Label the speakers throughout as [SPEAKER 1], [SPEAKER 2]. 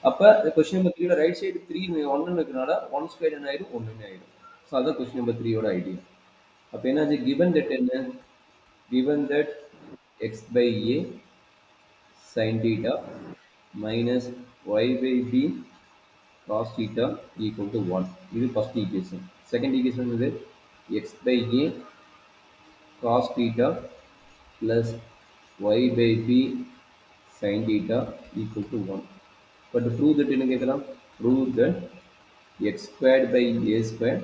[SPEAKER 1] அப்போ question number த்ரீயோட right side three ஒன்னு இருக்கிறனால ஒன் ஸ்கொயர் என்ன ஆயிடும் ஒன்றுன்னு ஆயிடும். ஸோ அதான் கொஸ்டின் நம்பர் த்ரீயோட ஐடியா. அப்போ என்னாச்சு, கிவன் தட் என்ன, given that x by a sin theta minus y by b cos theta equal to 1. This is first equation. Second equation is x by a cos theta plus y by b sin theta equal to 1. But to prove that, prove that x squared by a squared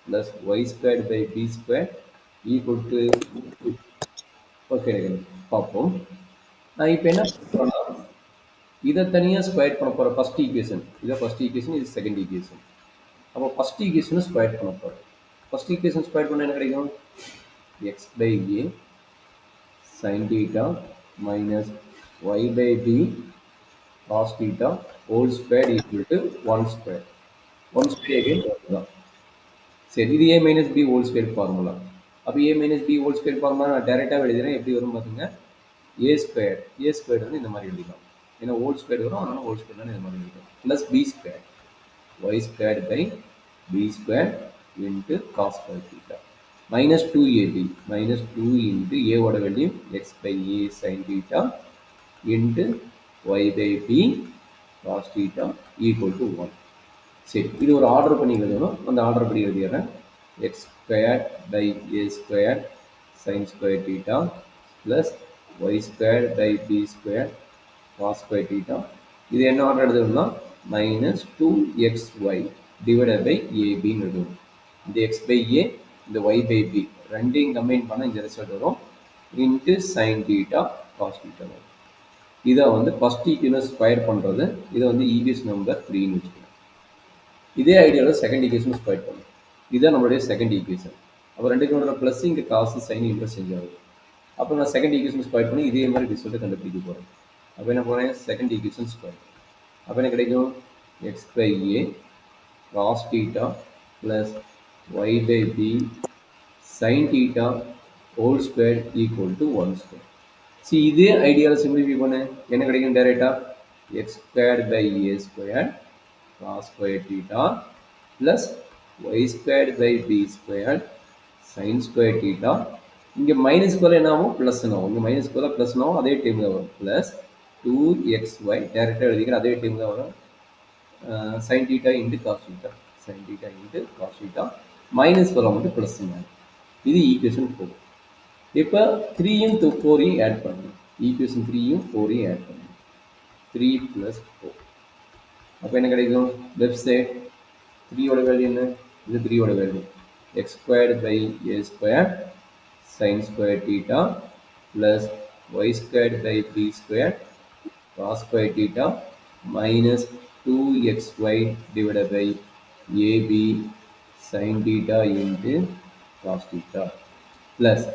[SPEAKER 1] plus y squared by b squared equal to okay. பார்ப்போம். நான் இப்போ என்ன பண்ணலாம், இதை தனியாக square பண்ண போகிறேன். First equation இதை ஃபர்ஸ்ட் ஈக்குவேஷன், இது செகண்ட் ஈக்குவேஷன். அப்போ ஃபர்ஸ்ட் ஈக்குவேஷனை ஸ்கொயர் பண்ண போகிறேன். ஃபர்ஸ்ட் ஈக்குவேஷன் ஸ்கொயர் பண்ண என்ன கிடைக்கும், x by a sin theta minus y by b cos theta whole square equal to 1 square. 1 square again தான். சரி, இது a minus b whole square formula. அப்போ a minus b whole square formula நான் டைரெக்டாக எழுதுகிறேன். எப்படி வரும் பார்த்தீங்க, a square வந்து இந்த மாதிரி எழுதிக்கலாம். ஏன்னா ஹோல் ஸ்கொயர் வரும், அதனால ஹோல் ஸ்கொயர் இந்த மாதிரி எழுதிக்கலாம். Plus b square y squared by b square into cos square theta minus 2ab minus 2 into a ஓட value x by a sin theta into y by b cos theta equal to 1. சரி, இது ஒரு order பண்ணி எழுதணும். அந்த order படி எழுதிடுறேன். x squared by a squared sin square theta plus y squared by b squared cos square theta. இது என்ன order எழுதணும்னா minus 2xy divided by ab எழுதணும். இந்த x by a, இந்த y by b ரெண்டையும் கம்பைன் பண்ண இந்த ரிசல்ட் வரும். Into sin theta cos theta வரும். இதை வந்து ஃபர்ஸ்ட் ஈக்குவேஷன் ஸ்கொயர் பண்ணுறது. இதை வந்து ஈக்குவேஷன் நம்பர் 3ன்னு வச்சுக்கணும். இதே ஐடியாவில் செகண்ட் ஈக்குவேஷன் ஸ்கொயர் பண்ணணும். இதுதான் நம்மளுடைய செகண்ட் ஈக்குவேஷன். அப்போ ரெண்டுக்கு நடுவில் ப்ளஸ் இங்கே காசு சைன் இன்டர்சேஞ்ச் ஆகுது. அப்போ நான் செகண்ட் ஈக்குவேஷன் ஸ்கொயர் பண்ணி இதே மாதிரி ரிசல்ட்டை கண்டுபிடிக்க போகிறேன். அப்போ என்ன போகிறேன், செகண்ட் ஈக்குவேஷன் ஸ்கொயர். அப்போ என்ன கிடைக்கும், x by a cos theta plus y by b sine theta whole square equal to 1 square. சரி, இதே ஐடியாவில் சிம்பிளிஃபை பண்ணு. என்ன கிடைக்கும், டைரெக்டாக x square by A square cos square theta plus y squared by b squared sin square theta. இங்கே minus square என்ன ஆகும், ப்ளஸ் ஆகும். இங்கே மைனஸ் ஸ்கொயர் ப்ளஸ் ஆகும். அதே டைம் தான் வரும். ப்ளஸ் 2xy டேரெக்டாக எழுதிக்கிற அதே டைம் தான் வரும். sin theta into cos theta, sin theta into cos theta minus வரும் மட்டும் ப்ளஸ். இது ஈக்குவேஷன் 4. இப்போ 3யும் 4யும் ஆட் பண்ணணும். ஈக்குவேஷன் 3யும் 4யும் ஆட் பண்ணணும். 3 + 4. அப்போ என்ன கிடைக்கும், லெஃப்ட் சைட் 3யோட வேல்யூ என்ன, இது 3யோட value X squared by A square sine square theta plus Y squared by B square cos square theta minus 2xy divided by AB sine theta into cos theta plus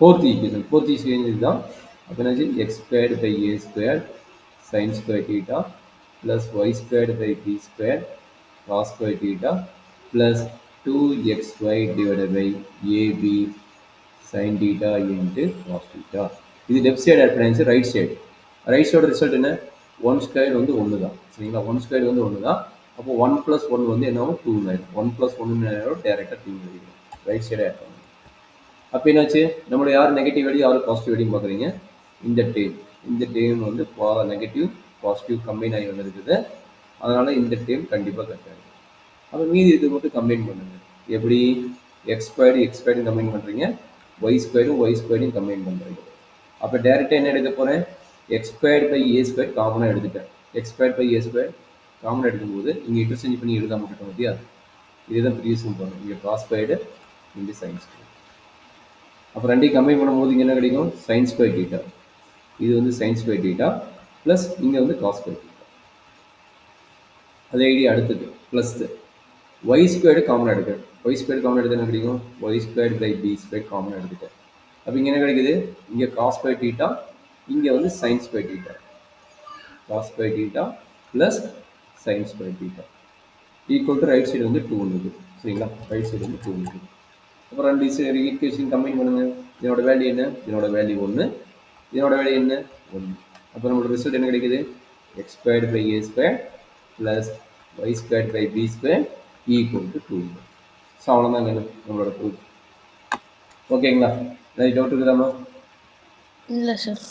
[SPEAKER 1] fourth equation இதுதான். அப்போ என்னாச்சு, X squared by A square sine square theta plus y squared by b square cos square theta plus 2xy divided by ab sin theta into cos theta. இது left side add பண்ணி right side. Right side result என்ன, 1 square வந்து 1 தான். சரிங்களா, 1 square வந்து 1 தான். அப்போ 1 + 1 வந்து என்ன ஆகும், 2 ஆயிடும். 1 + 1 டேரெக்டாக 2 எழுதிடும். ரைட் சைடு ஆட் பண்ணணும். அப்போ என்னாச்சு, நம்மளோட யார் நெகட்டிவ் வேல்யூ யார் பாசிட்டிவ் வேல்யூ பார்க்குறீங்க, இந்த டேம் வந்து நெகட்டிவ் பாசிட்டிவ் கம்பைன் ஆகி வந்துருக்குது. அதனால் இந்த டேம் கண்டிப்பாக கரெக்டாக இருக்குது. அப்போ மீதி இது மட்டும் கம்பைன் பண்ணுங்கள். எப்படி, எக்ஸ் ஸ்கொயர்டு கம்பைன் பண்ணுறீங்க, ஒய் ஸ்கொயர்டையும் கம்பைன் பண்ணுறீங்க. அப்போ டேரெக்டாக என்ன எடுக்க போகிறேன், x squared by A square காமனாக எடுத்துட்டேன். X squared by A square காமனாக எடுக்கும்போது இங்கே இன்டர்சேஞ்ச் பண்ணி எழுதாம விட்டுட்டோம் பார்த்தியா. இதுதான் ப்ரீவியஸும் போகணும். இங்கே காஸ் ஸ்கொயர்டு இங்கே சைன் ஸ்கொயர். அப்போ ரெண்டையும் கம்பைன் பண்ணும்போது இங்கே என்ன கிடைக்கும், சைன் ஸ்கொயர் தீட்டா. இது வந்து சைன் ஸ்கொயர் தீட்டா ப்ளஸ் இங்கே வந்து காஸ் ஸ்கொயர் தீட்டா. அதே ஐடியா அடுத்தது ப்ளஸ் ஒய் ஸ்கொயர்டு காமனாக எடுக்கிறேன். ஒய் ஸ்கொயர்டு காமனாக எடுத்து என்ன கிடைக்கும், y squared by B square காமனாக எடுத்துட்டேன். அப்போ இங்கே என்ன கிடைக்குது, இங்கே காஸ் ஸ்கொயர் தீட்டா, இங்கே வந்து sine square theta. Cos square theta plus sine square theta equal to right side வந்து 2 இருக்குது. சரிங்களா, ரைட் சைடு வந்து 2 இருக்குது. அப்புறம் ரெண்டு ஈக்குவேஷன் கம்பைன் பண்ணுங்கள். இதனோட வேல்யூ என்ன, இதனோட வேல்யூ 1, இதனோட வேல்யூ என்ன 1. அப்போ நம்மளோட ரிசல்ட் என்ன கிடைக்குது, x squared by a squared plus y squared by b squared equal to 2. So அவ்வளோதாங்க நம்மளோட ப்ரூஃப். ஓகேங்களா? ஏதாவது டவுட் இருக்குதாம்மா?
[SPEAKER 2] இல்லை சார்.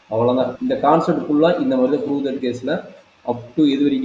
[SPEAKER 1] அவ்வளோதான். இந்த கான்செப்ட் ஃபுல்லாக இந்த மாதிரி தான் ப்ரூவ் தட் கேஸில் அப் டு இது வரைக்கும்